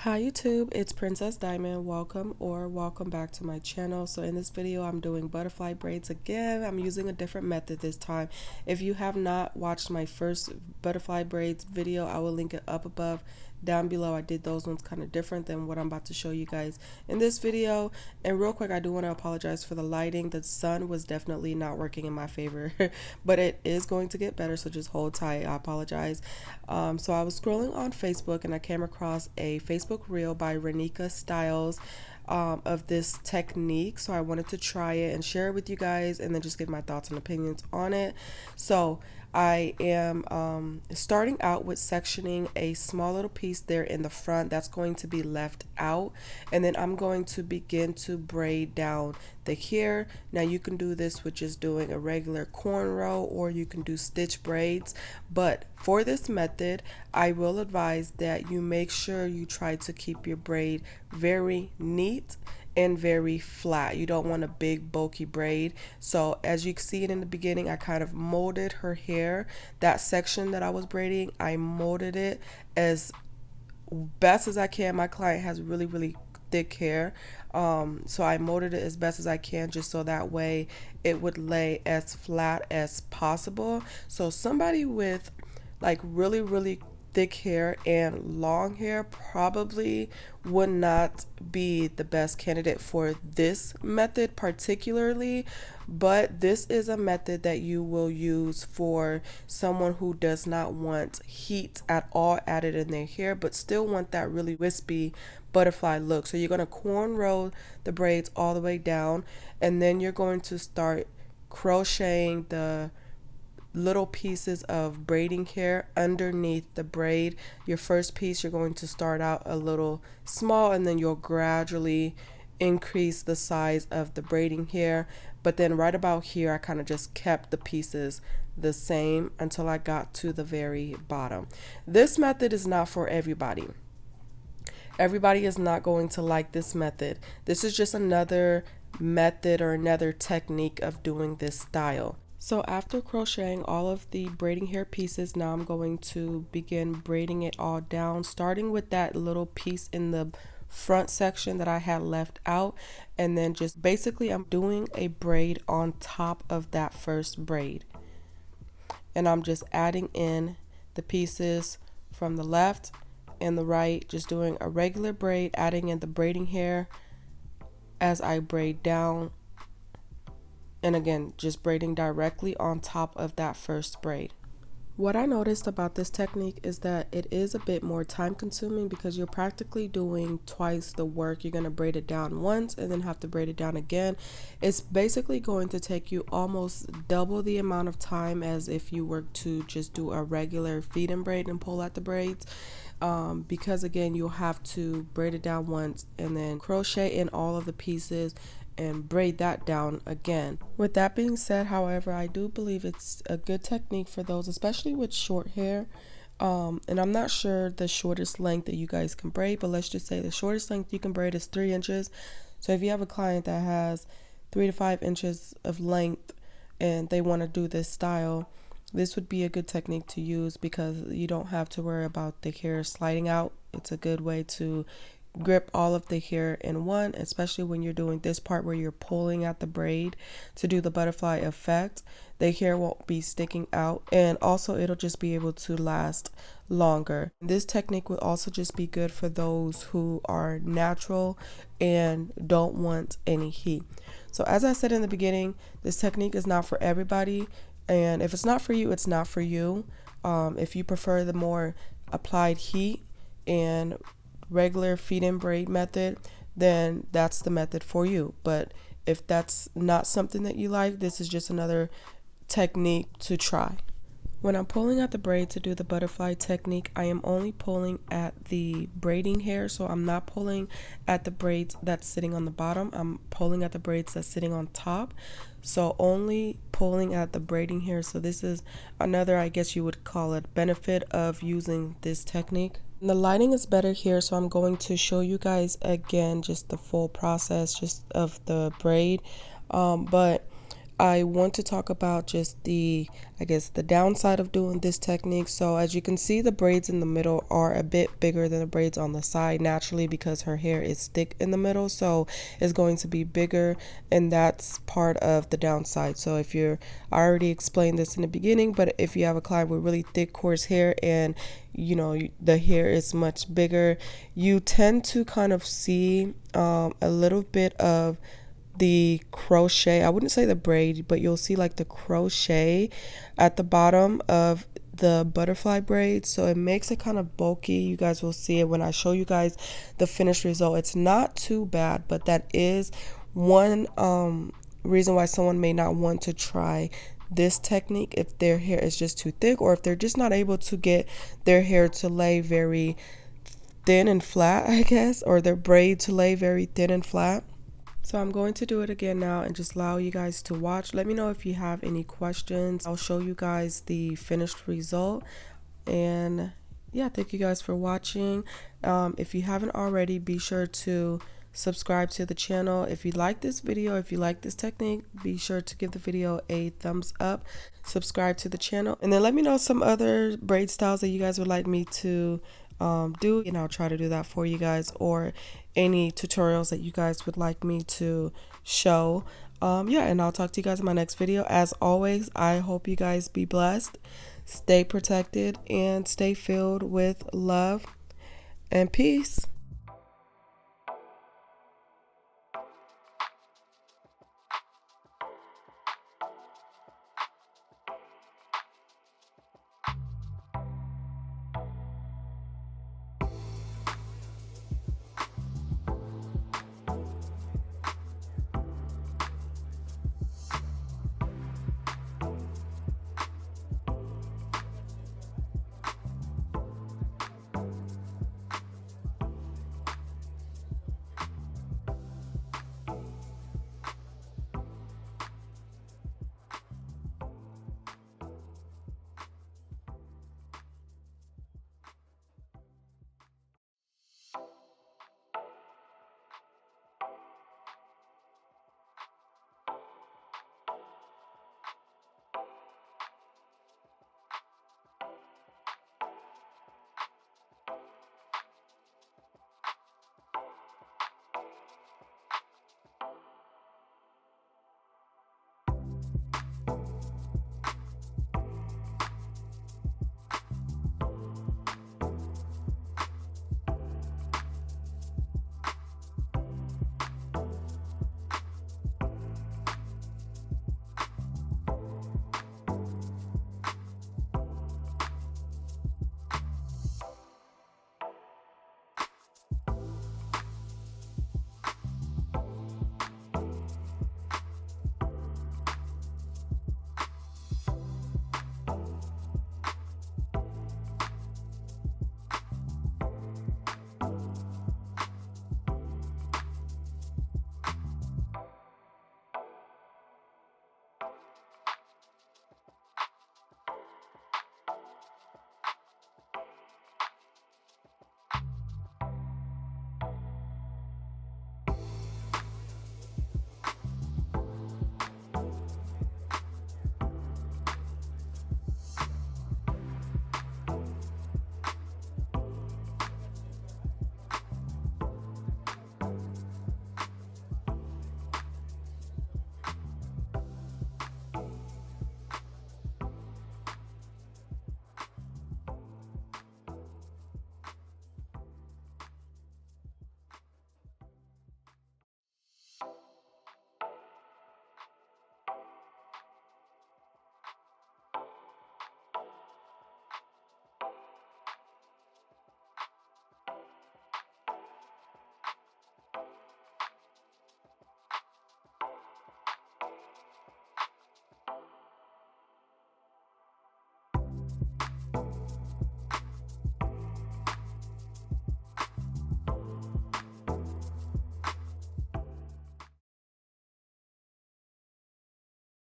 Hi YouTube, it's Princess Diamond. Welcome back to my channel. So in this video I'm doing butterfly braids again. I'm using a different method this time. If you have not watched my first butterfly braids video, I will link it up above down below. I did those ones kind of different than what I'm about to show you guys in this video. And real quick, I do want to apologize for the lighting. The sun was definitely not working in my favor but it is going to get better, so just hold tight. I apologize. So I was scrolling on Facebook and I came across a Facebook reel by Renika Styles of this technique. So I wanted to try it and share it with you guys and then just give my thoughts and opinions on it. So I am starting out with sectioning a small little piece there in the front that's going to be left out, and then I'm going to begin to braid down the hair. Now you can do this with just doing a regular cornrow, or you can do stitch braids, but for this method I will advise that you make sure you try to keep your braid very neat and very flat. You don't want a big bulky braid. So as you see it in the beginning, I kind of molded her hair. That section that I was braiding, I molded it as best as I can. My client has really thick hair, so I molded it as best as I can, just so that way it would lay as flat as possible. So somebody with like really thick hair and long hair probably would not be the best candidate for this method particularly, but this is a method that you will use for someone who does not want heat at all added in their hair but still want that really wispy butterfly look. So you're going to cornrow the braids all the way down, and then you're going to start crocheting the little pieces of braiding hair underneath the braid. Your first piece, you're going to start out a little small and then you'll gradually increase the size of the braiding hair. But then right about here I kind of just kept the pieces the same until I got to the very bottom. This method is not for everybody. Everybody is not going to like this method. This is just another method or another technique of doing this style. So after crocheting all of the braiding hair pieces, now I'm going to begin braiding it all down, starting with that little piece in the front section that I had left out, and then just basically I'm doing a braid on top of that first braid, and I'm just adding in the pieces from the left and the right, just doing a regular braid, adding in the braiding hair as I braid down. And again, just braiding directly on top of that first braid. What I noticed about this technique is that it is a bit more time consuming because you're practically doing twice the work. You're going to braid it down once and then have to braid it down again. It's basically going to take you almost double the amount of time as if you were to just do a regular feed and braid and pull out the braids. Because again, you'll have to braid it down once and then crochet in all of the pieces and braid that down again. With that being said, however, I do believe it's a good technique for those, especially with short hair. And I'm not sure the shortest length that you guys can braid, but let's just say the shortest length you can braid is 3 inches. So if you have a client that has 3 to 5 inches of length and they want to do this style, this would be a good technique to use because you don't have to worry about the hair sliding out. It's a good way to grip all of the hair in one, especially when you're doing this part where you're pulling at the braid to do the butterfly effect. The hair won't be sticking out, and also it'll just be able to last longer. This technique will also just be good for those who are natural and don't want any heat. So as I said in the beginning, this technique is not for everybody, and if it's not for you, it's not for you. If you prefer the more applied heat and regular feed and braid method, then that's the method for you. But if that's not something that you like, this is just another technique to try. When I'm pulling at the braid to do the butterfly technique, I am only pulling at the braiding hair, so I'm not pulling at the braids that's sitting on the bottom. I'm pulling at the braids that's sitting on top, so only pulling at the braiding hair. So this is another, I guess you would call it, benefit of using this technique. The lighting is better here, so I'm going to show you guys again just the full process just of the braid. But I want to talk about just the, I guess, the downside of doing this technique. So as you can see, the braids in the middle are a bit bigger than the braids on the side naturally because her hair is thick in the middle, so it's going to be bigger, and that's part of the downside. So if you're, I already explained this in the beginning, but if you have a client with really thick coarse hair and you know the hair is much bigger, you tend to kind of see a little bit of the crochet. I wouldn't say the braid, but you'll see like the crochet at the bottom of the butterfly braid, so it makes it kind of bulky. You guys will see it when I show you guys the finished result. It's not too bad, but that is one reason why someone may not want to try this technique if their hair is just too thick, or if they're just not able to get their hair to lay very thin and flat, I guess, or their braid to lay very thin and flat. So I'm going to do it again now and just allow you guys to watch. Let me know if you have any questions. I'll show you guys the finished result. And yeah, thank you guys for watching. If you haven't already, be sure to subscribe to the channel. If you like this video, if you like this technique, be sure to give the video a thumbs up, subscribe to the channel, and then let me know some other braid styles that you guys would like me to do, and I'll try to do that for you guys, or any tutorials that you guys would like me to show. Yeah, and I'll talk to you guys in my next video. As always, I hope you guys be blessed, stay protected, and stay filled with love and peace.